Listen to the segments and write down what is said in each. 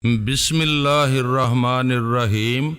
بسم اللہ الرحمن الرحیم۔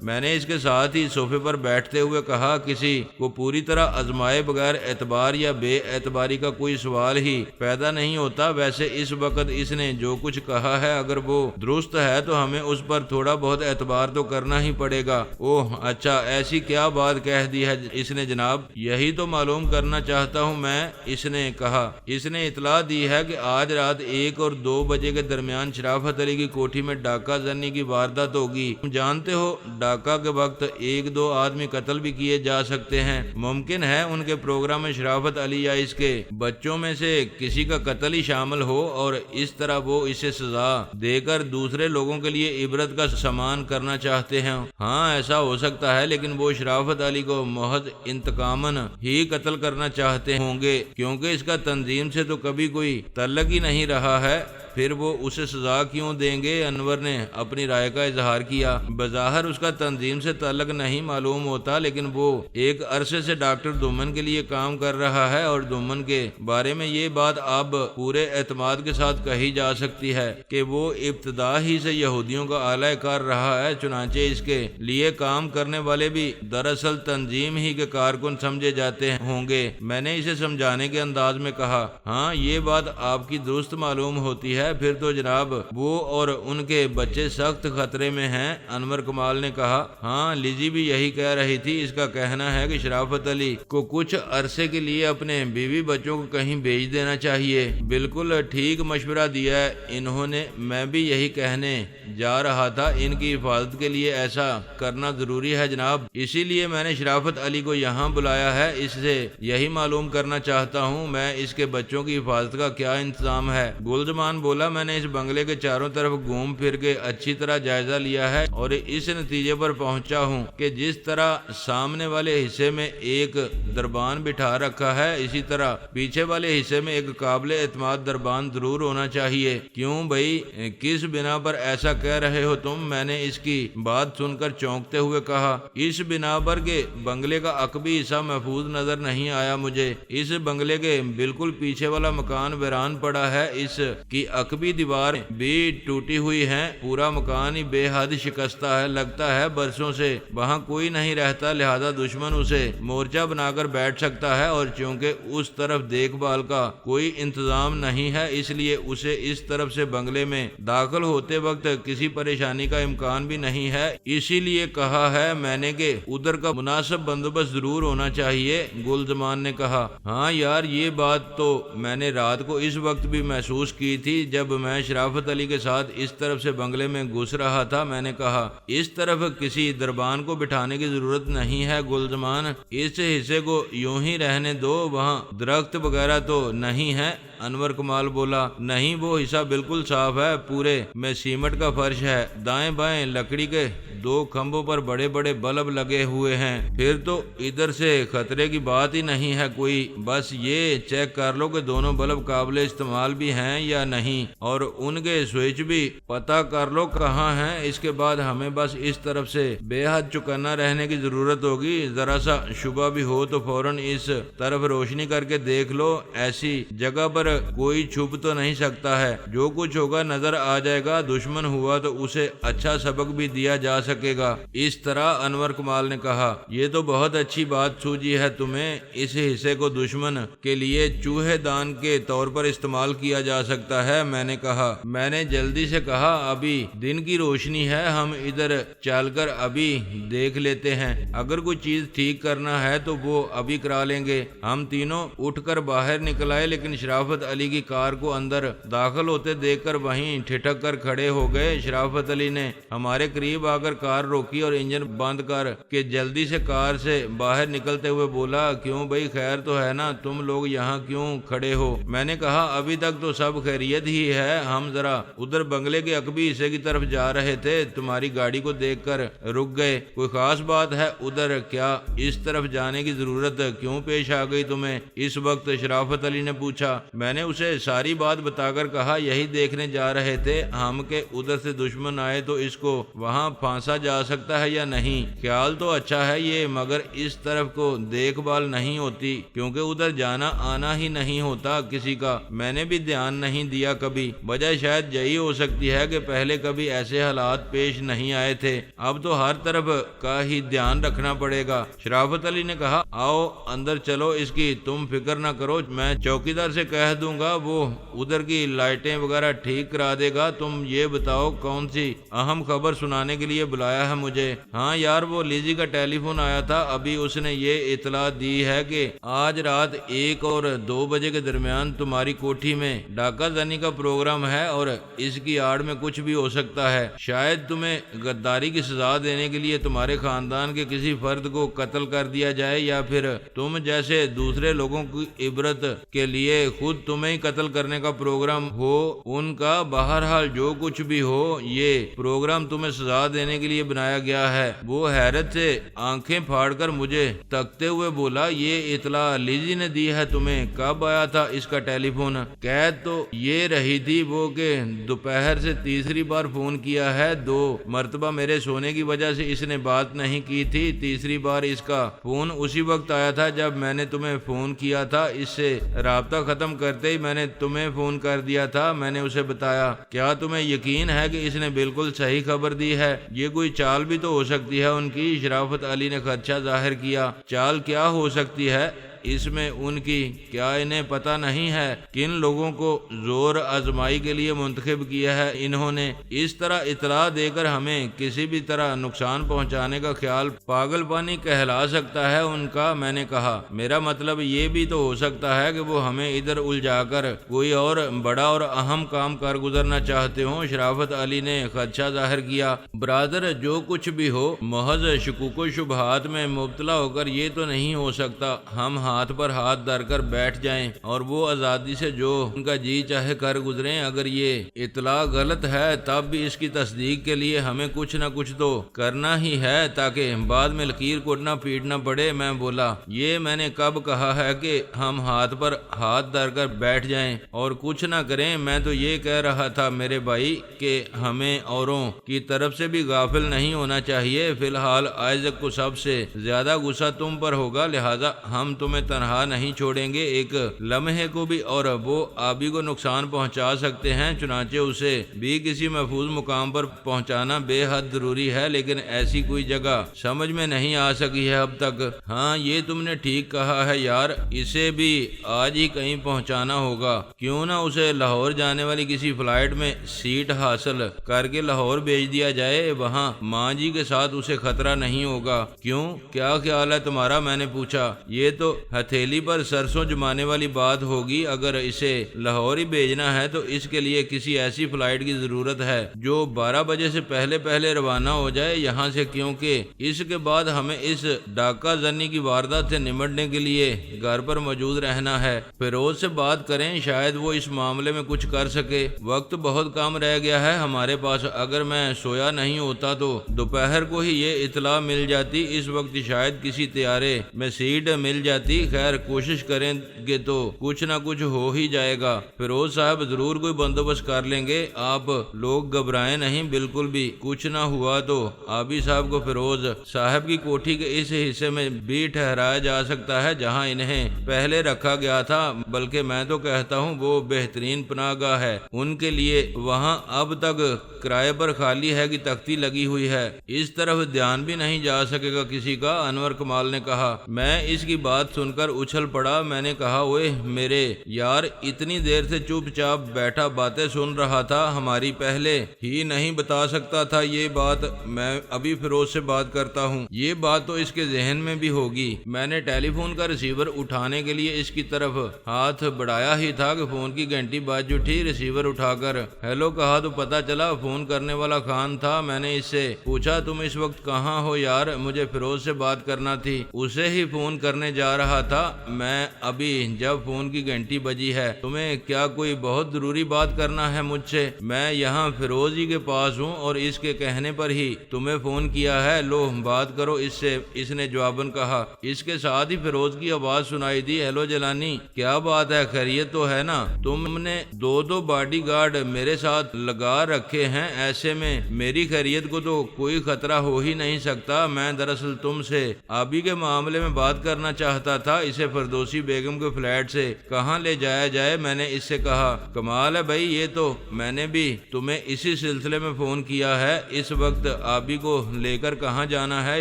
میں نے اس کے ساتھ ہی صوفے پر بیٹھتے ہوئے کہا، کسی کو پوری طرح آزمائے بغیر اعتبار یا بے اعتباری کا کوئی سوال ہی پیدا نہیں ہوتا۔ ویسے اس وقت اس نے جو کچھ کہا ہے اگر وہ درست ہے تو ہمیں اس پر تھوڑا بہت اعتبار تو کرنا ہی پڑے گا۔ اوہ اچھا، ایسی کیا بات کہہ دی ہے اس نے جناب؟ یہی تو معلوم کرنا چاہتا ہوں میں، اس نے کہا۔ اس نے اطلاع دی ہے کہ آج رات 1 اور 2 بجے کے درمیان شرافت علی کی کوٹھی میں ڈاکہ زنی کی واردات ہوگی۔ جانتے ہو ڈاکہ کے وقت 1-2 آدمی قتل بھی کیے جا سکتے ہیں۔ ممکن ہے ان کے پروگرام میں شرافت علی یا اس کے بچوں میں سے کسی کا قتل ہی شامل ہو، اور اس طرح وہ اسے سزا دے کر دوسرے لوگوں کے لیے عبرت کا سامان کرنا چاہتے ہیں۔ ہاں ایسا ہو سکتا ہے، لیکن وہ شرافت علی کو محض انتقاماً ہی قتل کرنا چاہتے ہوں گے، کیونکہ اس کا تنظیم سے تو کبھی کوئی تعلق ہی نہیں رہا ہے۔ پھر وہ اسے سزا کیوں دیں گے؟ انور نے اپنی رائے کا اظہار کیا۔ بظاہر اس کا تنظیم سے تعلق نہیں معلوم ہوتا، لیکن وہ ایک عرصے سے ڈاکٹر دومن کے لیے کام کر رہا ہے، اور دومن کے بارے میں یہ بات اب پورے اعتماد کے ساتھ کہی جا سکتی ہے کہ وہ ابتدا ہی سے یہودیوں کا اعلی کار رہا ہے۔ چنانچہ اس کے لیے کام کرنے والے بھی دراصل تنظیم ہی کے کارکن سمجھے جاتے ہوں گے۔ میں نے اسے سمجھانے کے انداز میں کہا، ہاں یہ بات آپ کی درست معلوم ہوتی ہے، پھر تو جناب وہ اور ان کے بچے سخت خطرے میں ہیں۔ انور کمال نے کہا، ہاں لیزی بھی یہی کہہ رہی تھی۔ اس کا کہنا ہے کہ شرافت علی کو کچھ عرصے کے لیے اپنے بیوی بچوں کو کہیں بھیج دینا چاہیے۔ بالکل ٹھیک مشورہ دیا ہے انہوں نے، میں بھی یہی کہنے جا رہا تھا۔ ان کی حفاظت کے لیے ایسا کرنا ضروری ہے جناب، اسی لیے میں نے شرافت علی کو یہاں بلایا ہے۔ اس سے یہی معلوم کرنا چاہتا ہوں میں اس کے بچوں کی حفاظت کا کیا انتظام ہے۔ گلزمان بولا، میں نے اس بنگلے کے چاروں طرف گھوم پھر کے اچھی طرح جائزہ لیا ہے اور اس نتیجے پر پہنچا ہوں کہ جس طرح سامنے والے حصے میں ایک دربان بٹھا رکھا ہے، اسی طرح پیچھے والے حصے میں ایک قابل اعتماد دربان ضرور ہونا چاہیے۔ کیوں بھائی، کس بنا پر ایسا کہہ رہے ہو تم؟ میں نے اس کی بات سن کر چونکتے ہوئے کہا، اس بنا پر کہ بنگلے کا عقبی حصہ محفوظ نظر نہیں آیا مجھے۔ اس بنگلے کے بالکل پیچھے والا مکان ویران پڑا ہے، اس کی عقبی دیوار بھی ٹوٹی ہوئی ہے، پورا مکان ہی بے حد شکستہ ہے۔ لگتا ہے برسوں سے وہاں کوئی نہیں رہتا، لہذا دشمن اسے مورچہ بنا کر بیٹھ سکتا ہے، اور چونکہ اس طرف دیکھ بھال کا کوئی انتظام نہیں ہے، اس لیے اسے اس طرف سے بنگلے میں داخل ہوتے وقت کسی پریشانی کا امکان بھی نہیں ہے۔ اسی لیے کہا ہے میں نے کہ ادھر کا مناسب بندوبست ضرور ہونا چاہیے۔ گلزمان نے کہا، ہاں یار یہ بات تو میں نے رات کو اس وقت بھی محسوس کی تھی جب میں شرافت علی کے ساتھ اس طرف سے بنگلے میں گھس رہا تھا۔ میں نے کہا، اس طرف کسی دربان کو بٹھانے کی ضرورت نہیں ہے گلزمان، اس حصے کو یوں ہی رہنے دو، وہاں درخت وغیرہ تو نہیں ہے۔ انور کمال بولا، نہیں وہ حصہ بالکل صاف ہے، پورے میں سیمنٹ کا فرش ہے، دائیں بائیں لکڑی کے 2 کھمبوں پر بڑے بڑے بلب لگے ہوئے ہیں، پھر تو ادھر سے خطرے کی بات ہی نہیں ہے کوئی۔ بس یہ چیک کر لو کہ دونوں بلب قابل استعمال بھی ہیں یا نہیں، اور ان کے سوئچ بھی پتہ کر لو کہاں ہیں۔ اس کے بعد ہمیں بس اس طرف سے بے حد چوکنا رہنے کی ضرورت ہوگی، ذرا سا شبہ بھی ہو تو فوراً اس طرف روشنی کر کے دیکھ لو، ایسی جگہ پر کوئی چھپ تو نہیں سکتا ہے، جو کچھ ہوگا نظر آ جائے گا، دشمن ہوا تو اسے اچھا سبق بھی دیا جا سکے گا۔ اس طرح انور کمال نے کہا، یہ تو بہت اچھی بات سوچی ہے تمہیں، اس حصے کو دشمن کے لیے چوہے دان کے طور پر استعمال کیا جا سکتا ہے۔ میں نے کہا، میں نے جلدی سے کہا، ابھی دن کی روشنی ہے، ہم ادھر چل کر ابھی دیکھ لیتے ہیں، اگر کوئی چیز ٹھیک کرنا ہے تو وہ ابھی کرا لیں گے۔ ہم تینوں اٹھ کر باہر نکل آئے، لیکن شرافت علی کی کار کو اندر داخل ہوتے دیکھ کر وہیں ٹھٹک کر کھڑے ہو گئے۔ شرافت علی نے ہمارے قریب آ کر کار روکی اور انجن بند کر کے جلدی سے کار سے باہر نکلتے ہوئے بولا، کیوں بھائی خیر تو ہے نا، تم لوگ یہاں کیوں کھڑے ہو؟ میں نے کہا، ابھی تک تو سب خیریت ہی ہے، ہم ذرا ادھر بنگلے کے عقبی حصے کی طرف جا رہے تھے، تمہاری گاڑی کو دیکھ کر رک گئے۔ کوئی خاص بات ہے ادھر کیا؟ اس طرف جانے کی ضرورت کیوں پیش آ گئی تمہیں اس وقت؟ شرافت علی نے پوچھا۔ میں نے اسے ساری بات بتا کر کہا یہی دیکھنے جا رہے تھے ہم کہ ادھر سے دشمن آئے تو اس کو وہاں پھانسا جا سکتا ہے یا نہیں۔ خیال تو اچھا ہے یہ، مگر اس طرف کو دیکھ بھال نہیں ہوتی کیونکہ ادھر جانا آنا ہی نہیں ہوتا کسی کا۔ میں نے بھی دھیان نہیں دیا کبھی، وجہ شاید یہی ہو سکتی ہے کہ پہلے کبھی ایسے حالات پیش نہیں آئے تھے، اب تو ہر طرف کا ہی دھیان رکھنا پڑے گا۔ شرافت علی نے کہا آؤ اندر چلو، اس کی تم فکر نہ کرو، میں چوکیدار سے کہہ دوں گا وہ ادھر کی لائٹیں وغیرہ ٹھیک کرا دے گا۔ تم یہ بتاؤ کون سی اہم خبر سنانے کے لیے بلایا ہے مجھے؟ ہاں یار، وہ لیزی کا ٹیلی فون آیا تھا، ابھی اس نے یہ اطلاع دی ہے کہ آج رات 1 اور 2 بجے کے درمیان تمہاری کوٹھی میں ڈاکہ زنی کا پروگرام ہے اور اس کی آڑ میں کچھ بھی ہو سکتا ہے۔ شاید تمہیں غداری کی سزا دینے کے لیے تمہارے خاندان کے کسی فرد کو قتل کر دیا جائے، یا پھر تم جیسے دوسرے لوگوں کی عبرت کے لیے خود تمہیں ہی قتل کرنے کا پروگرام ہو ان کا۔ بہرحال جو کچھ بھی ہو، یہ پروگرام تمہیں سزا دینے کے لیے بنایا گیا ہے۔ وہ حیرت سے آنکھیں پھاڑ کر مجھے تکتے ہوئے بولا یہ اطلاع لیزی نے دی ہے تمہیں؟ کب آیا تھا اس کا ٹیلی فون؟ قید تو یہ رہی تھی وہ کہ دوپہر سے تیسری بار فون کیا ہے، 2 مرتبہ میرے سونے کی وجہ سے اس نے بات نہیں کی تھی، تیسری بار اس کا فون اسی وقت آیا تھا جب میں نے تمہیں فون کیا تھا۔ اس سے رابطہ ختم کرتے ہی میں نے تمہیں فون کر دیا تھا۔ میں نے اسے بتایا کیا تمہیں یقین ہے کہ اس نے بالکل صحیح خبر دی ہے؟ یہ کوئی چال بھی تو ہو سکتی ہے ان کی۔ شرافت علی نے خدشہ ظاہر کیا۔ چال کیا ہو سکتی ہے اس میں ان کی؟ کیا انہیں پتہ نہیں ہے کن لوگوں کو زور آزمائی کے لیے منتخب کیا ہے انہوں نے؟ اس طرح اطلاع دے کر ہمیں کسی بھی طرح نقصان پہنچانے کا خیال پاگل پانی کہلا سکتا ہے ان کا۔ میں نے کہا میرا مطلب یہ بھی تو ہو سکتا ہے کہ وہ ہمیں ادھر الجھا کر کوئی اور بڑا اور اہم کام کر گزرنا چاہتے ہوں۔ شرافت علی نے خدشہ ظاہر کیا۔ برادر جو کچھ بھی ہو، محض شکوک و شبہات میں مبتلا ہو کر یہ تو نہیں ہو سکتا ہم ہاتھ پر ہاتھ دھر کر بیٹھ جائیں اور وہ آزادی سے جو ان کا جی چاہے کر گزریں۔ اگر یہ اطلاع غلط ہے تب بھی اس کی تصدیق کے لیے ہمیں کچھ نہ کچھ تو کرنا ہی ہے تاکہ بعد میں لکیر کو نہ پیٹنا پڑے۔ میں بولا یہ میں نے کب کہا ہے کہ ہم ہاتھ پر ہاتھ دھر کر بیٹھ جائیں اور کچھ نہ کریں؟ میں تو یہ کہہ رہا تھا میرے بھائی کہ ہمیں اوروں کی طرف سے بھی غافل نہیں ہونا چاہیے۔ فی الحال آئزک کو سب سے زیادہ غصہ تم پر ہوگا، لہذا ہم تمہیں تنہا نہیں چھوڑیں گے ایک لمحے کو بھی، اور وہ آبی کو نقصان پہنچا سکتے ہیں، چنانچہ اسے بھی کسی محفوظ مقام پر پہنچانا بے حد ضروری ہے، لیکن ایسی کوئی جگہ سمجھ میں نہیں آ سکی ہے اب تک۔ ہاں یہ تم نے ٹھیک کہا ہے یار، اسے بھی آج ہی کہیں پہنچانا ہوگا۔ کیوں نہ اسے لاہور جانے والی کسی فلائٹ میں سیٹ حاصل کر کے لاہور بھیج دیا جائے، وہاں ماں جی کے ساتھ اسے خطرہ نہیں ہوگا۔ کیوں، کیا خیال ہے تمہارا؟ میں نے پوچھا۔ یہ تو ہتھیلی پر سرسوں جمانے والی بات ہوگی، اگر اسے لاہور ہی بھیجنا ہے تو اس کے لیے کسی ایسی فلائٹ کی ضرورت ہے جو 12 بجے سے پہلے روانہ ہو جائے یہاں سے، کیونکہ اس کے بعد ہمیں اس ڈاکہ زنی کی واردات سے نمٹنے کے لیے گھر پر موجود رہنا ہے۔ فیروز سے بات کریں، شاید وہ اس معاملے میں کچھ کر سکے۔ وقت بہت کم رہ گیا ہے ہمارے پاس، اگر میں سویا نہیں ہوتا تو دوپہر کو ہی یہ اطلاع مل جاتی، اس وقت شاید کسی طیارے میں سیٹ مل جاتی۔ خیر کوشش کریں گے تو کچھ نہ کچھ ہو ہی جائے گا۔ فیروز صاحب ضرور کوئی بندوبست کر لیں گے، آپ لوگ گھبرائیں نہیں، بالکل بھی کچھ نہ ہوا تو آبی صاحب کو فیروز صاحب کی کوٹھی کے اس حصے میں بھی ٹھہرایا جا سکتا ہے جہاں انہیں پہلے رکھا گیا تھا، بلکہ میں تو کہتا ہوں وہ بہترین پناہ گاہ ہے ان کے لیے۔ وہاں اب تک کرائے پر خالی ہے کی تختی لگی ہوئی ہے، اس طرف دھیان بھی نہیں جا سکے گا کسی کا۔ انور کمال نے کہا۔ میں اس کی بات سن کر اچھل پڑا۔ میں نے کہا اوئے میرے یار، اتنی دیر سے چپ چاپ بیٹھا باتیں سن رہا تھا، ہماری پہلے ہی نہیں بتا سکتا تھا یہ بات؟ میں ابھی فیروز سے بات کرتا ہوں، یہ بات تو اس کے ذہن میں بھی ہوگی۔ میں نے ٹیلی فون کا ریسیور اٹھانے کے لیے اس کی طرف ہاتھ بڑھایا ہی تھا کہ فون کی گھنٹی بج اٹھی۔ ریسیور اٹھا کر ہیلو کہا تو پتا چلا فون کرنے والا خان تھا۔ میں نے اس سے پوچھا تم اس وقت کہاں ہو یار؟ مجھے فیروز سے بات کرنا تھی، اسے ہی فون کرنے جا رہا رہا تھا میں ابھی جب فون کی گھنٹی بجی ہے، تمہیں کیا کوئی بہت ضروری بات کرنا ہے مجھ سے؟ میں یہاں فیروز جی کے پاس ہوں اور اس کے کہنے پر ہی تمہیں فون کیا ہے، لو بات کرو اس سے، اس نے جواباً کہا۔ اس کے ساتھ ہی فیروز کی آواز سنائی دی، ہیلو جیلانی، کیا بات ہے، خیریت تو ہے نا؟ تم نے دو باڈی گارڈ میرے ساتھ لگا رکھے ہیں، ایسے میں میری خیریت کو تو کوئی خطرہ ہو ہی نہیں سکتا۔ میں دراصل تم سے آبی کے معاملے میں بات کرنا چاہتا تھا، اسے فردوسی بیگم کے فلیٹ سے کہاں لے جایا جائے؟ میں نے اس سے کہا، کمال ہے بھائی، یہ تو میں نے بھی تمہیں اسی سلسلے میں فون کیا ہے۔ اس وقت آبی کو لے کر کہاں جانا ہے؟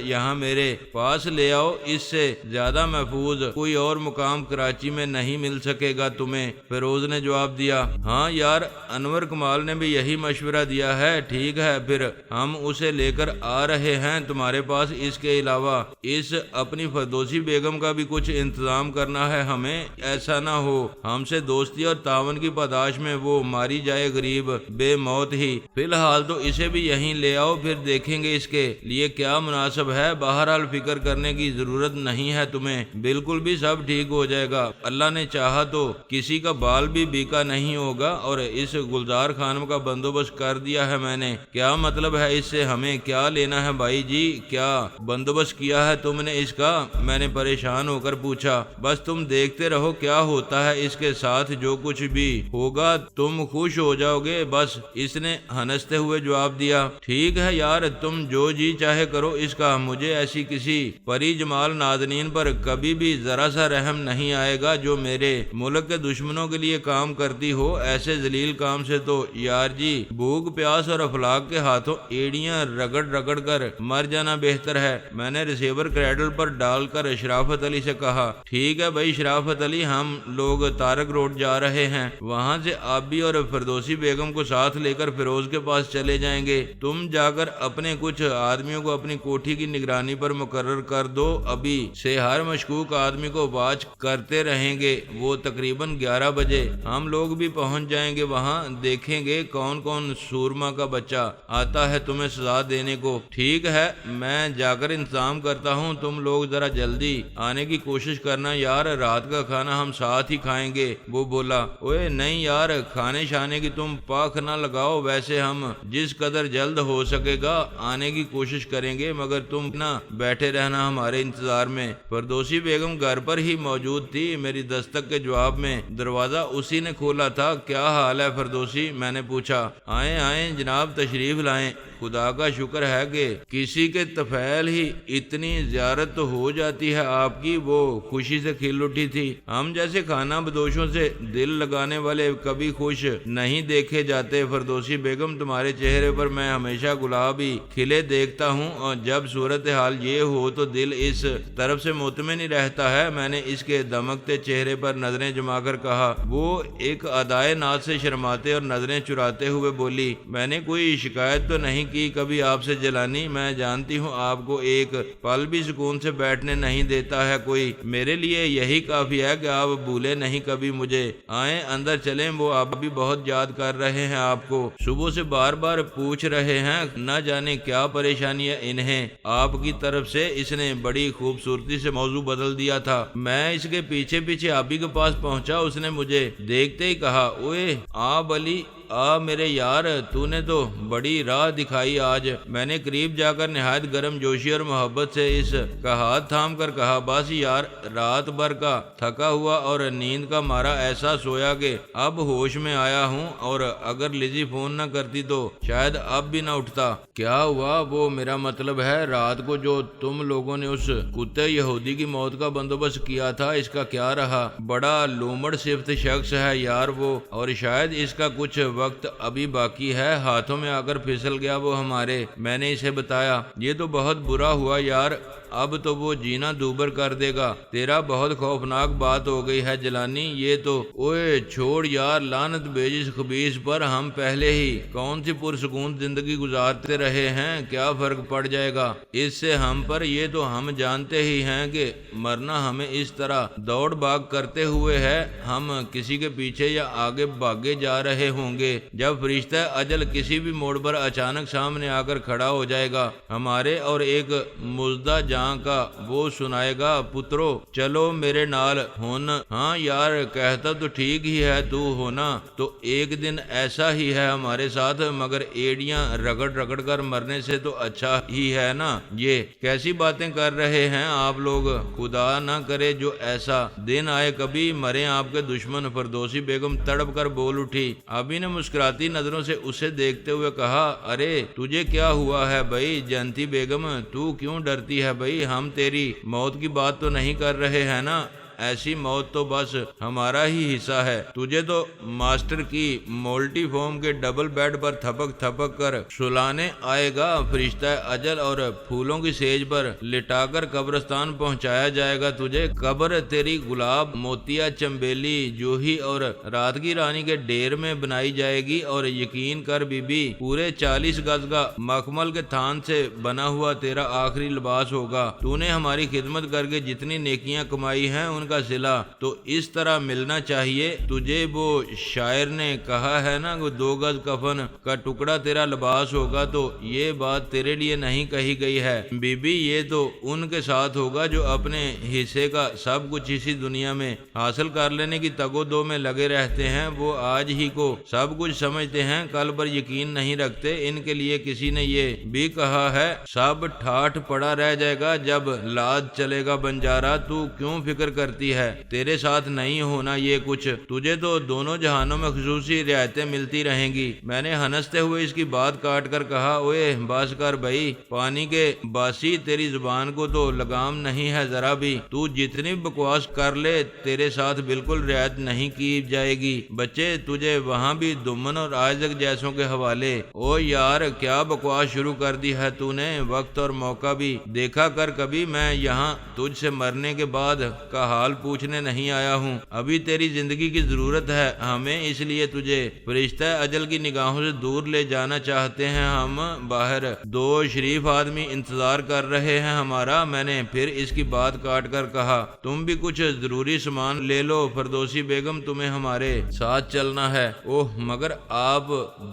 یہاں میرے پاس لے آؤ، اس سے زیادہ محفوظ کوئی اور مقام کراچی میں نہیں مل سکے گا تمہیں، فیروز نے جواب دیا۔ ہاں یار، انور کمال نے بھی یہی مشورہ دیا ہے، ٹھیک ہے پھر ہم اسے لے کر آ رہے ہیں تمہارے پاس۔ اس کے علاوہ اس اپنی فردوسی بیگم کا بھی کچھ انتظام کرنا ہے ہمیں، ایسا نہ ہو ہم سے دوستی اور تعاون کی پاداش میں وہ ماری جائے غریب بے موت ہی۔ فی الحال تو اسے بھی یہیں لے آؤ، پھر دیکھیں گے اس کے لیے کیا مناسب ہے۔ بہرحال فکر کرنے کی ضرورت نہیں ہے تمہیں، بالکل بھی سب ٹھیک ہو جائے گا۔ اللہ نے چاہا تو کسی کا بال بھی بیکا نہیں ہوگا، اور اس گلزار خانم کا بندوبست کر دیا ہے میں نے۔ کیا مطلب ہے اس سے ہمیں کیا لینا ہے بھائی جی؟ کیا بندوبست کیا ہے تم نے اس کا؟ میں نے پریشان ہو کر پوچھا۔ بس تم دیکھتے رہو کیا ہوتا ہے اس کے ساتھ، جو کچھ بھی ہوگا تم خوش ہو جاؤ گے بس، اس نے ہنستے ہوئے جواب دیا۔ ٹھیک ہے یار، تم جو جی چاہے کرو اس کا، مجھے ایسی کسی پری جمال نازنین پر کبھی بھی ذرا سا رحم نہیں آئے گا جو میرے ملک کے دشمنوں کے لیے کام کرتی ہو۔ ایسے ذلیل کام سے تو یار جی بھوک پیاس اور افلاک کے ہاتھوں ایڑیاں رگڑ رگڑ کر مر جانا بہتر ہے۔ میں نے ریسیور کریڈل پر ڈال کر شرافت علی سے کہا، ٹھیک ہے بھائی شرافت علی، ہم لوگ تارک روڈ جا رہے ہیں، وہاں سے آبی اور فردوسی بیگم کو ساتھ لے کر فیروز کے پاس چلے جائیں گے۔ تم جا کر اپنے کچھ آدمیوں کو اپنی کوٹھی کی نگرانی پر مقرر کر دو، ابھی سے ہر مشکوک آدمی کو واچ کرتے رہیں گے۔ وہ تقریباً 11 بجے ہم لوگ بھی پہنچ جائیں گے، وہاں دیکھیں گے کون کون سورما کا بچہ آتا ہے تمہیں سزا دینے کو۔ ٹھیک ہے، میں جا کر انتظام کرتا ہوں، تم لوگ ذرا جلدی آنے کی کوشش کرنا یار، رات کا کھانا ہم ساتھ ہی کھائیں گے۔ وہ بولا، اوے نہیں یار، کھانے شانے کی تم پاک نہ لگاؤ، ویسے ہم جس قدر جلد ہو سکے گا آنے کی کوشش کریں گے، مگر تم نہ بیٹھے رہنا ہمارے انتظار میں۔ فردوسی بیگم گھر پر ہی موجود تھی۔ میری دستک کے جواب میں دروازہ اسی نے کھولا تھا۔ کیا حال ہے فردوسی؟ میں نے پوچھا۔ آئیں آئیں جناب، تشریف لائیں، خدا کا شکر ہے کہ کسی کے طفیل ہی اتنی زیارت تو ہو جاتی ہے آپ کی۔ وہ خوشی سے کھل اٹھی تھی۔ ہم جیسے کھانا بدوشوں سے دل لگانے والے کبھی خوش نہیں دیکھے جاتے فردوسی بیگم، تمہارے چہرے پر میں ہمیشہ گلاب ہی کھلے دیکھتا ہوں، اور جب صورتحال یہ ہو تو دل اس طرف سے مطمئن ہی رہتا ہے۔ میں نے اس کے دمکتے چہرے پر نظریں جما کر کہا۔ وہ ایک ادائے ناز سے شرماتے اور نظریں چراتے ہوئے بولی، میں نے کوئی شکایت تو نہیں کی کبھی آپ سے جیلانی، میں جانتی ہوں آپ کو ایک پل بھی سکون سے بیٹھنے نہیں دیتا ہے کوئی، میرے لیے یہی کافی ہے کہ آپ بھولے نہیں کبھی مجھے۔ آئیں اندر چلیں، وہ آپ بھی بہت یاد کر رہے ہیں آپ کو، صبح سے بار بار پوچھ رہے ہیں، نہ جانے کیا پریشانی ہے انہیں آپ کی طرف سے۔ اس نے بڑی خوبصورتی سے موضوع بدل دیا تھا۔ میں اس کے پیچھے پیچھے آبی کے پاس پہنچا، اس نے مجھے دیکھتے ہی کہا، اوے آب علی آ میرے یار، تو نے تو بڑی راہ دکھائی آج۔ میں نے قریب جا کر نہایت گرم جوشی اور محبت سے اس کا ہاتھ تھام کر کہا، بس یار رات بھر کا تھکا ہوا اور نیند کا مارا ایسا سویا کہ اب ہوش میں آیا ہوں، اور اگر لزی فون نہ کرتی تو شاید اب بھی نہ اٹھتا۔ کیا ہوا؟ وہ میرا مطلب ہے رات کو جو تم لوگوں نے اس کتے یہودی کی موت کا بندوبست کیا تھا، اس کا کیا رہا؟ بڑا لومڑ صفت شخص ہے یار وہ، اور شاید اس کا کچھ وقت ابھی باقی ہے، ہاتھوں میں آ کر پھسل گیا وہ ہمارے۔ میں نے اسے بتایا، یہ تو بہت برا ہوا یار، اب تو وہ جینا دوبر کر دے گا۔ تیرا بہت خوفناک بات ہو گئی ہے جیلانی، یہ تو۔ اوئے چھوڑ یار، لعنت بیجی اس خبیث پر، ہم پہلے ہی کون سی پرسکون زندگی گزارتے رہے ہیں، کیا فرق پڑ جائے گا اس سے ہم پر؟ یہ تو ہم جانتے ہی ہیں کہ مرنا ہمیں اس طرح دوڑ بھاگ کرتے ہوئے ہے، ہم کسی کے پیچھے یا آگے بھاگے جا رہے ہوں گے۔ کہ جب فرشتہ اجل کسی بھی موڑ پر اچانک سامنے آ کر کھڑا ہو جائے گا ہمارے اور ایک مزدہ جہاں کا، وہ سنائے گا پترو چلو میرے نال ہن۔ ہاں یار کہتا تو ٹھیک ہی ہے تو ہونا تو ایک دن ایسا ہی ہے ہمارے ساتھ، مگر ایڑیاں رگڑ رگڑ کر مرنے سے تو اچھا ہی ہے نا۔ یہ کیسی باتیں کر رہے ہیں آپ لوگ، خدا نہ کرے جو ایسا دن آئے کبھی مرے آپ کے دشمن۔ فردوسی بیگم تڑپ کر بول اٹھی۔ آبی نے مسکراتی نظروں سے اسے دیکھتے ہوئے کہا، ارے تجھے کیا ہوا ہے بھائی جینتی بیگم، تو کیوں ڈرتی ہے بھائی؟ ہم تیری موت کی بات تو نہیں کر رہے ہیں نا؟ ایسی موت تو بس ہمارا ہی حصہ ہے۔ تجھے تو ماسٹر کی مولٹی فوم کے ڈبل بیڈ پر تھپک تھپک کر سلانے آئے گا فرشتہ اجل، اور پھولوں کی سیج پر لٹا کر قبرستان پہنچایا جائے گا تجھے۔ قبر تیری گلاب، موتیا، چمبیلی، جوہی اور رات کی رانی کے ڈیر میں بنائی جائے گی، اور یقین کر بی بی پورے 40 گز کا مخمل کے تھان سے بنا ہوا تیرا آخری لباس ہوگا۔ تو نے ہماری خدمت کر کے جتنی نیکیاں کمائی ہیں ان کا صلہ تو اس طرح ملنا چاہیے تجھے۔ وہ شاعر نے کہا ہے نا، 2 گز کفن کا ٹکڑا تیرا لباس ہوگا، تو یہ بات تیرے لیے نہیں کہی گئی ہے بی بی، یہ تو ان کے ساتھ ہوگا جو اپنے حصے کا سب کچھ اسی دنیا میں حاصل کر لینے کی تگ و دو میں لگے رہتے ہیں۔ وہ آج ہی کو سب کچھ سمجھتے ہیں، کل پر یقین نہیں رکھتے۔ ان کے لیے کسی نے یہ بھی کہا ہے، سب ٹھاٹھ پڑا رہ جائے گا جب لاد چلے گا بنجارا۔ تو کیوں فکر کرتی ہے؟ تیرے ساتھ نہیں ہونا یہ کچھ، تجھے تو دونوں جہانوں میں خصوصی رعایتیں ملتی رہیں گی۔ میں نے ہنستے ہوئے اس کی بات کاٹ کر کہا، اوے بس کر بھائی پانی کے باسی، تیری زبان کو تو لگام نہیں ہے ذرا بھی۔ تو جتنی بکواس کر لے تیرے ساتھ بالکل رعایت نہیں کی جائے گی۔ بچے تجھے وہاں بھی دمن اور آئزک جیسوں کے حوالے۔ او یار کیا بکواس شروع کر دی ہے تو نے، وقت اور موقع بھی دیکھا کر کبھی۔ میں یہاں تجھ سے مرنے کے بعد کا حال پوچھنے نہیں آیا ہوں، ابھی تیری زندگی کی ضرورت ہے ہمیں، اس لیے تجھے فرشتہ اجل کی نگاہوں سے دور لے جانا چاہتے ہیں ہم۔ باہر 2 شریف آدمی انتظار کر رہے ہیں ہمارا۔ میں نے پھر اس کی بات کاٹ کر کہا، تم بھی کچھ ضروری سامان لے لو فردوسی بیگم، تمہیں ہمارے ساتھ چلنا ہے۔ اوہ مگر آپ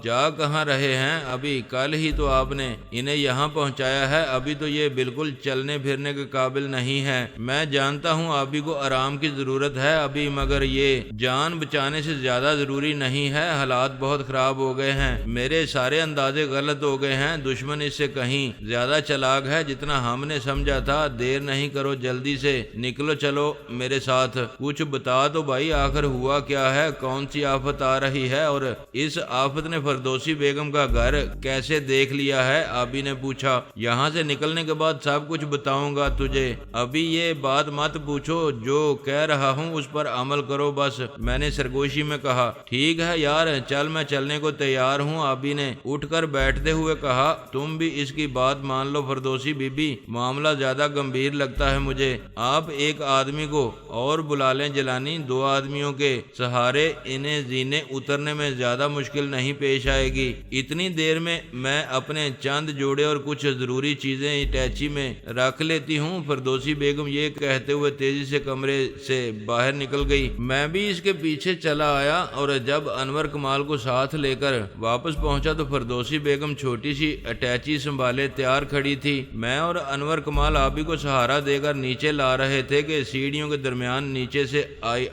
جا کہاں رہے ہیں؟ ابھی کل ہی تو آپ نے انہیں یہاں پہنچایا ہے، ابھی تو یہ بالکل چلنے پھرنے کے قابل نہیں ہے۔ میں جانتا ہوں ابھی کو آرام کی ضرورت ہے ابھی، مگر یہ جان بچانے سے زیادہ ضروری نہیں ہے۔ حالات بہت خراب ہو گئے ہیں، میرے سارے اندازے غلط ہو گئے ہیں، دشمن اس سے کہیں زیادہ چلاک ہے جتنا ہم نے سمجھا تھا۔ دیر نہیں کرو، جلدی سے نکلو، چلو میرے ساتھ۔ کچھ بتا تو بھائی آخر ہوا کیا ہے؟ کون سی آفت آ رہی ہے، اور اس آفت نے فردوسی بیگم کا گھر کیسے دیکھ لیا ہے؟ آبی نے پوچھا۔ یہاں سے نکلنے کے بعد سب کچھ بتاؤں گا تجھے، ابھی یہ بات مت پوچھو، جو کہہ رہا ہوں اس پر عمل کرو بس، میں نے سرگوشی میں کہا۔ ٹھیک ہے یار چل، میں چلنے کو تیار ہوں، آبی نے اٹھ کر بیٹھتے ہوئے کہا۔ تم بھی اس کی بات مان لو فردوسی بی بی، معاملہ زیادہ گمبھیر لگتا ہے مجھے۔ آپ ایک آدمی کو اور بلا لیں جلانی، 2 آدمیوں کے سہارے انہیں زینے اترنے میں زیادہ مشکل نہیں پیش آئے گی۔ اتنی دیر میں میں اپنے چند جوڑے اور کچھ ضروری چیزیں اٹیچی میں رکھ لیتی ہوں۔ فردوسی بیگم یہ کہتے ہوئے تیزی سے کمرے سے باہر نکل گئی۔ میں بھی اس کے پیچھے چلا آیا، اور جب انور کمال کو ساتھ لے کر واپس پہنچا تو فردوسی بیگم چھوٹی سی اٹیچی سنبھالے تیار کھڑی تھی۔ میں اور انور کمال آبی کو سہارا دے کر نیچے لا رہے تھے کہ سیڑھیوں کے درمیان نیچے سے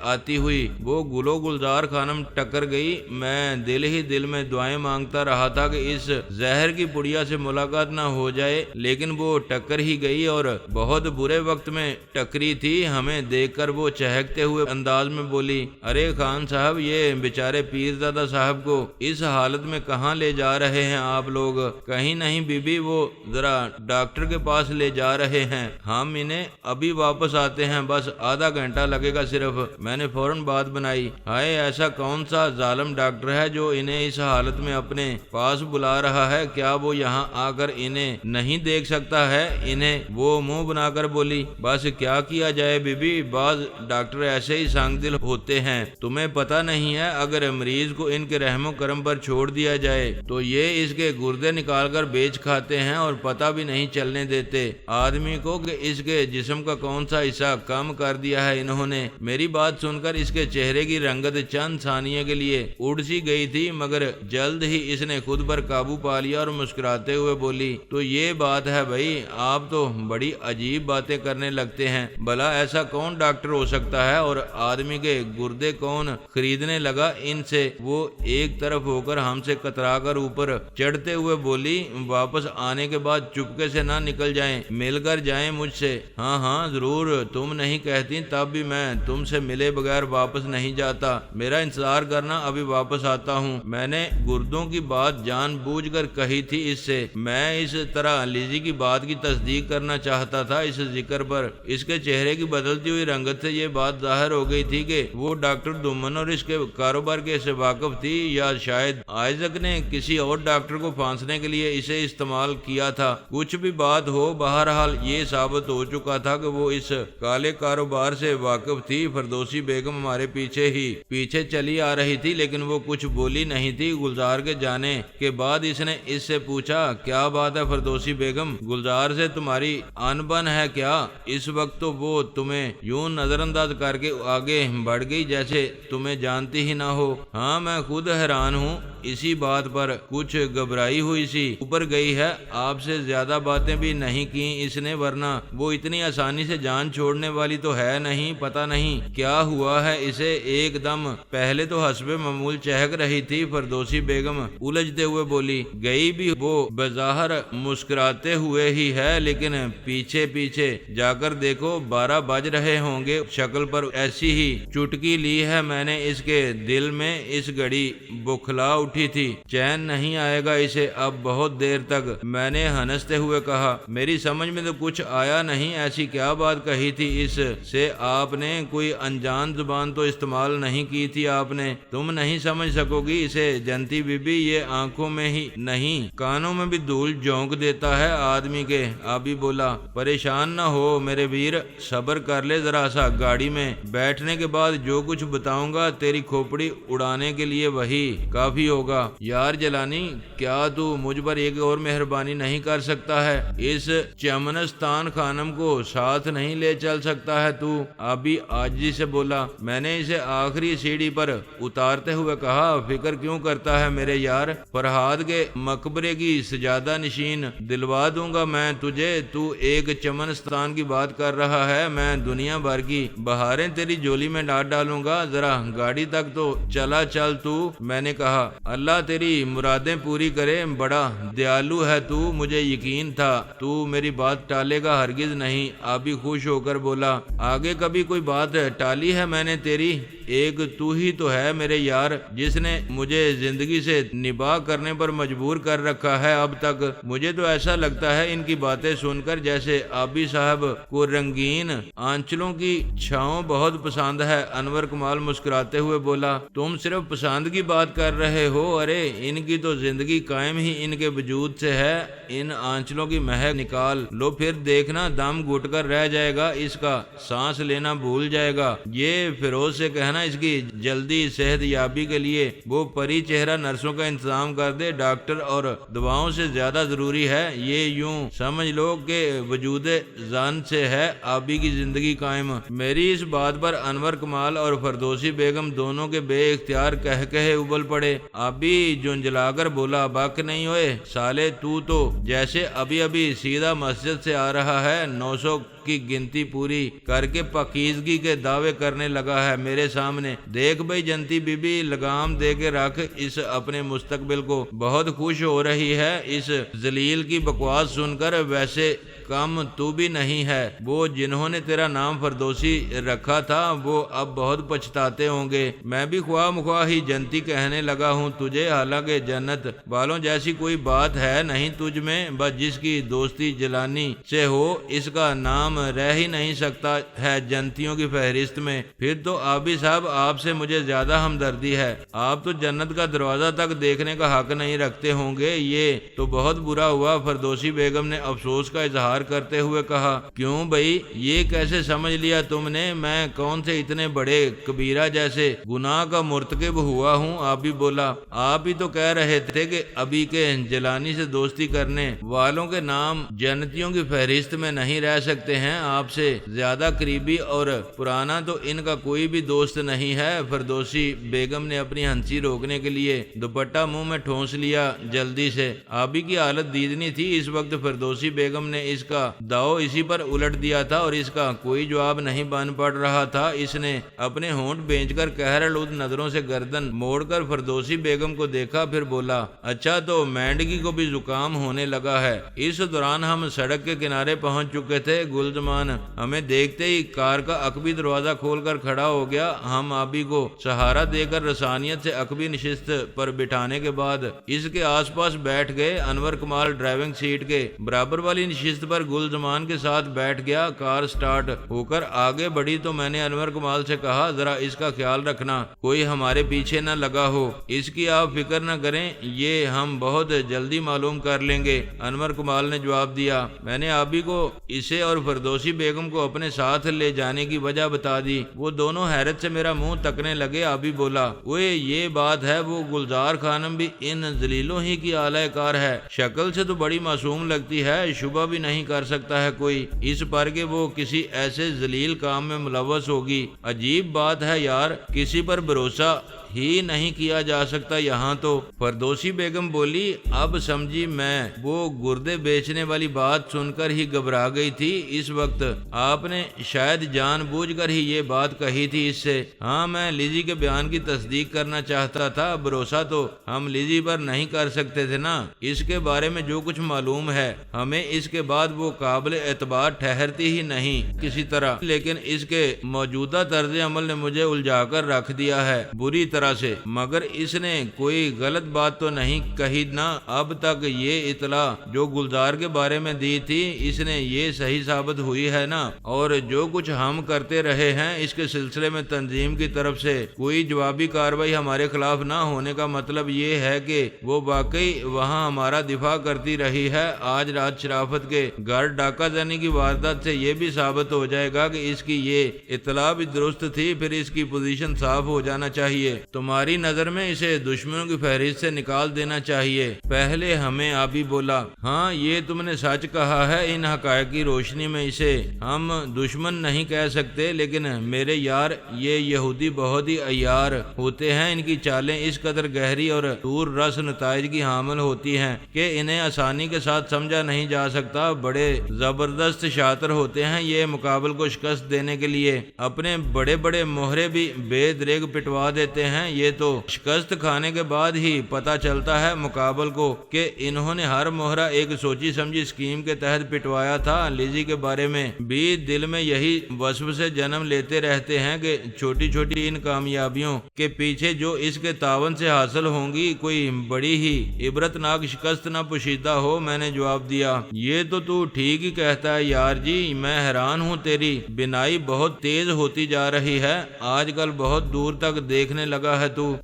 آتی ہوئی وہ گلو گلزار خانم ٹکر گئی۔ میں دل ہی دل میں دعائیں مانگتا رہا تھا کہ اس زہر کی پڑیا سے ملاقات نہ ہو جائے، لیکن وہ ٹکر ہی گئی، اور بہت برے وقت میں ٹکری تھی۔ ہمیں دیکھ کر وہ چہکتے ہوئے انداز میں بولی، ارے خان صاحب یہ بیچارے پیرزادہ صاحب کو اس حالت میں کہاں لے جا رہے ہیں آپ لوگ؟ کہیں نہیں بی بی، وہ ذرا ڈاکٹر کے پاس لے جا رہے ہیں، ہم انہیں ابھی واپس آتے ہیں، بس آدھا گھنٹہ لگے گا صرف۔ میں نے فوراً بات بنائی، ہائے ایسا کون سا ظالم ڈاکٹر ہے جو انہیں اس حالت میں اپنے پاس بلا رہا ہے؟ کیا وہ یہاں آ کر انہیں نہیں دیکھ سکتا ہے؟ انہیں وہ منہ بنا کر بولی، بس کیا کیا جائے بی بی، بعض ڈاکٹر ایسے ہی سنگ دل ہوتے ہیں، تمہیں پتہ نہیں ہے اگر مریض کو ان کے رحم و کرم پر چھوڑ دیا جائے تو یہ اس کے گردے نکال کر بیچ کھاتے ہیں اور پتہ بھی نہیں چلنے دیتے آدمی کو کہ اس کے جسم کا کون سا حصہ کم کر دیا ہے انہوں نے۔ میری بات سن کر اس کے چہرے کی رنگت چند ثانیے کے لیے اڑ سی گئی تھی، مگر جلد ہی اس نے خود پر قابو پا لیا اور مسکراتے ہوئے بولی، تو یہ بات ہے بھائی، آپ تو بڑی عجیب باتیں کرنے لگتے ہیں، بھلا ایسا کون ڈاکٹر ہو سکتا ہے اور آدمی کے گردے کون خریدنے لگا ان سے؟ وہ ایک طرف ہو کر ہم سے کترا کر اوپر چڑھتے ہوئے بولی، واپس آنے کے بعد چپکے سے نہ نکل جائیں، مل کر جائیں مجھ سے۔ ہاں ہاں ضرور، تم نہیں کہتی تب بھی میں تم سے ملے بغیر واپس نہیں جاتا، میرا انتظار کرنا، ابھی واپس آتا ہوں۔ میں نے گردوں کی بات جان بوجھ کر کہی تھی اس سے، میں اس طرح لیزی کی بات کی تصدیق کرنا چاہتا تھا۔ اس ذکر پر اس کے چہرے کی بدلتی ہوئی رنگت سے یہ بات ظاہر ہو گئی تھی کہ وہ ڈاکٹر دومن اور اس کے کاروبار کے سے واقف تھی، یا شاید آئزک نے کسی اور ڈاکٹر کو پھانسنے کے لیے اسے استعمال کیا تھا۔ کچھ بھی بات ہو، بہرحال یہ ثابت ہو چکا تھا کہ وہ اس کالے کاروبار سے واقف تھی۔ فردوسی بیگم ہمارے پیچھے چلی آ رہی تھی، لیکن وہ کچھ بولی نہیں تھی۔ گلزار کے جانے کے بعد اس نے اس سے پوچھا، کیا بات ہے فردوسی بیگم، گلزار سے تمہاری ان بن ہے کیا؟ اس وقت تو وہ تمہیں یوں نظر انداز کر کے آگے بڑھ گئی جیسے تمہیں جانتی ہی نہ ہو۔ ہاں میں خود حیران ہوں، اسی بات پر کچھ گھبرائی ہوئی سی اوپر گئی ہے، آپ سے زیادہ باتیں بھی نہیں کی اس نے، ورنہ وہ اتنی آسانی سے جان چھوڑنے والی تو ہے نہیں۔ پتہ نہیں کیا ہوا ہے اسے، ایک دم پہلے تو حسب معمول چہک رہی تھی۔ فردوسی بیگم الجھتے ہوئے بولی، گئی بھی وہ بظاہر مسکراتے ہوئے ہی ہے، لیکن پیچھے جا کر دیکھو 12 بج رہے ہوں گے، شکل پر ایسی ہی چٹکی لی ہے میں نے اس کے دل میں، اس گھڑی بکھلا اٹھی تھی، چین نہیں آئے گا اسے اب بہت دیر تک۔ میں نے ہنستے ہوئے کہا، میری سمجھ میں تو کچھ آیا نہیں، ایسی کیا بات کہی تھی اس سے؟ آپ نے کوئی انجان زبان تو استعمال نہیں کی تھی آپ نے؟ تم نہیں سمجھ سکو گی اسے جنتی بی بی، یہ آنکھوں میں ہی نہیں کانوں میں بھی دھول جھونک دیتا ہے آدمی کے۔ آبی بولا، پریشان نہ ہو میرے ویر، صبر کر لے ذرا سا، گاڑی میں بیٹھنے کے بعد جو کچھ بتاؤں گا تیری کھوپڑی اڑانے کے لیے وہی کافی ہوگا۔ یار جلانی، کیا تو مجھ پر ایک اور مہربانی نہیں کر سکتا ہے؟ اس چمنستان خانم کو ساتھ نہیں لے چل سکتا ہے تو؟ آبی عاجزی سے بولا۔ میں نے اسے آخری سیڑھی پر اتارتے ہوئے کہا، فکر کیوں کرتا ہے میرے یار، فرہاد کے مقبرے کی سجادہ نشین دلوا دوں گا میں تجھے۔ تو ایک چمنستان کی بات کر رہا ہے، میں دنیا بھر کی بہاریں تیری جولی میں ڈالوں گا، ذرا گاڑی تک تو چلا چل تو۔ میں نے کہا، اللہ تیری مرادیں پوری کرے، بڑا دیالو ہے تو، مجھے یقین تھا تو میری بات ٹالے گا، ہرگز نہیں۔ آبی خوش ہو کر بولا، آگے کبھی کوئی بات ٹالی ہے میں نے تیری؟ ایک تو ہی تو ہے میرے یار جس نے مجھے زندگی سے نباہ کرنے پر مجبور کر رکھا ہے اب تک۔ مجھے تو ایسا لگتا ہے ان کی باتیں سن کر جیسے آبی صاحب کو رنگین آنچلوں کی چھاؤں بہت پسند ہے۔ انور کمال مسکراتے ہوئے بولا، تم صرف پسند کی بات کر رہے ہو، ارے ان کی تو زندگی قائم ہی ان کے وجود سے ہے، ان آنچلوں کی مہک نکال لو پھر دیکھنا دم گھٹ کر رہ جائے گا، اس کا سانس لینا بھول جائے گا۔ یہ فیروز سے کہنا اس کی جلدی صحت یابی کے لیے وہ پری چہرہ نرسوں کا انتظام کر دے، ڈاکٹر اور دواؤں سے زیادہ ضروری ہے۔ یہ یوں سمجھ لو کہ وجود زان سے ہے آبی کی زندگی قائم۔ میری اس بات پر انور کمال اور فردوسی بیگم دونوں کے بے اختیار کہے ابل پڑے۔ آبی جنجلا کر بولا، بک نہیں ہوئے سالے، تو جیسے ابھی سیدھا مسجد سے آ رہا ہے، 900 کی گنتی پوری کر کے پاکیزگی کے دعوے کرنے لگا ہے میرے سامنے۔ دیکھ بھائی جنتی بی بی، لگام دے کے رکھ اس اپنے مستقبل کو، بہت خوش ہو رہی ہے اس ذلیل کی بکواس سن کر، ویسے کم تو بھی نہیں ہے، وہ جنہوں نے تیرا نام فردوسی رکھا تھا وہ اب بہت پچھتاتے ہوں گے۔ میں بھی خواہ مخواہ ہی جنتی کہنے لگا ہوں تجھے، حالانکہ جنت والوں جیسی کوئی بات ہے نہیں تجھ میں، بس جس کی دوستی جلانی سے ہو اس کا نام نام رہ ہی نہیں سکتا ہے جنتیوں کی فہرست میں، پھر تو آبی صاحب آپ سے مجھے زیادہ ہمدردی ہے، آپ تو جنت کا دروازہ تک دیکھنے کا حق نہیں رکھتے ہوں گے۔ یہ تو بہت برا ہوا، فردوسی بیگم نے افسوس کا اظہار کرتے ہوئے کہا۔ کیوں بھائی، یہ کیسے سمجھ لیا تم نے میں کون سے اتنے بڑے کبیرہ جیسے گناہ کا مرتکب ہوا ہوں؟ آبی بولا، آپ ہی تو کہہ رہے تھے کہ ابھی کے جیلانی سے دوستی کرنے والوں کے نام جنتیوں کی فہرست میں نہیں رہ سکتے ہیں، آپ سے زیادہ قریبی اور پرانا تو ان کا کوئی بھی دوست نہیں ہے۔ فردوسی بیگم نے اپنی ہنسی روکنے کے لیے دوپٹہ منہ میں ٹھونس لیا جلدی سے۔ آبی کی حالت دیدنی تھی، اس وقت فردوسی بیگم نے اس کا داؤ اسی پر الٹ دیا تھا اور اس کا کوئی جواب نہیں بن پڑ رہا تھا۔ اس نے اپنے ہونٹ بھینچ کر قہر آلود نظروں سے گردن موڑ کر فردوسی بیگم کو دیکھا، پھر بولا، اچھا تو مینڈگی کو بھی زکام ہونے لگا ہے۔ اس دوران ہم سڑک کے کنارے پہنچ چکے تھے۔ گلزمان ہمیں دیکھتے ہی کار کا عقبی دروازہ کھول کر کھڑا ہو گیا۔ ہم آبی کو سہارا دے کر رسانیت سے عقبی نشست پر بٹھانے کے بعد اس کے آس پاس بیٹھ گئے۔ انور کمال ڈرائیونگ سیٹ کے برابر والی نشست پر گلزمان کے ساتھ بیٹھ گیا۔ کار سٹارٹ ہو کر آگے بڑھی تو میں نے انور کمال سے کہا، ذرا اس کا خیال رکھنا کوئی ہمارے پیچھے نہ لگا ہو، اس کی آپ فکر نہ کریں، یہ ہم بہت جلدی معلوم کر لیں گے۔ انور کمال نے جواب دیا۔ میں نے آبی کو اسے اور فردوسی بیگم کو اپنے ساتھ لے جانے کی وجہ بتا دی۔ وہ دونوں حیرت سے میرا منہ تکنے لگے۔ آبی بولا، اوئے یہ بات ہے، وہ گلزار خانم بھی ان ذلیلوں ہی کی اعلی کار ہے، شکل سے تو بڑی معصوم لگتی ہے، شبہ بھی نہیں کر سکتا ہے کوئی اس پر کہ وہ کسی ایسے ذلیل کام میں ملوث ہوگی۔ عجیب بات ہے یار، کسی پر بھروسہ ہی نہیں کیا جا سکتا یہاں تو۔ فردوسی بیگم بولی، اب سمجھی میں، وہ گردے بیچنے والی بات سن کر ہی گھبرا گئی تھی۔ اس وقت آپ نے شاید جان بوجھ کر ہی یہ بات کہی تھی اس سے۔ ہاں، میں لیزی کے بیان کی تصدیق کرنا چاہتا تھا، بھروسہ تو ہم لیزی پر نہیں کر سکتے تھے نا۔ اس کے بارے میں جو کچھ معلوم ہے ہمیں، اس کے بعد وہ قابل اعتبار ٹھہرتی ہی نہیں کسی طرح، لیکن اس کے موجودہ طرز عمل نے مجھے الجھا کر رکھ دیا ہے بری طرح سے، مگر اس نے کوئی غلط بات تو نہیں کہی نا اب تک؟ یہ اطلاع جو گلزار کے بارے میں دی تھی، اس نے یہ صحیح ثابت ہوئی ہے نا؟ اور جو کچھ ہم کرتے رہے ہیں اس کے سلسلے میں تنظیم کی طرف سے کوئی جوابی کارروائی ہمارے خلاف نہ ہونے کا مطلب یہ ہے کہ وہ واقعی وہاں ہمارا دفاع کرتی رہی ہے۔ آج رات شرافت کے گھر ڈاکہ زنی کی واردات سے یہ بھی ثابت ہو جائے گا کہ اس کی یہ اطلاع بھی درست تھی، پھر اس کی پوزیشن صاف ہو جانا چاہیے۔ تمہاری نظر میں اسے دشمنوں کی فہرست سے نکال دینا چاہیے پہلے ہمیں۔ آبی بولا، ہاں یہ تم نے سچ کہا ہے، ان حقائق کی روشنی میں اسے ہم دشمن نہیں کہہ سکتے، لیکن میرے یار یہ یہودی بہت ہی عیار ہوتے ہیں، ان کی چالیں اس قدر گہری اور دور رس نتائج کی حامل ہوتی ہیں کہ انہیں آسانی کے ساتھ سمجھا نہیں جا سکتا۔ بڑے زبردست شاطر ہوتے ہیں یہ مقابل کو شکست دینے کے لیے، اپنے بڑے بڑے مہرے بھی بے دریغ پٹوا دیتے ہیں۔ یہ تو شکست کھانے کے بعد ہی پتہ چلتا ہے مقابل کو کہ انہوں نے ہر مہرہ ایک سوچی سمجھی اسکیم کے تحت پٹوایا تھا۔ لیزی کے بارے میں بھی دل میں یہی وصف سے جنم لیتے رہتے ہیں کہ چھوٹی چھوٹی ان کامیابیوں کے پیچھے جو اس کے تعاون سے حاصل ہوں گی کوئی بڑی ہی عبرتناک شکست نہ پوشیدہ ہو۔ میں نے جواب دیا، یہ تو ٹھیک ہی کہتا ہے یار جی، میں حیران ہوں، تیری بینائی بہت تیز ہوتی جا رہی ہے، آج کل بہت دور تک دیکھنے لگا ہے تو۔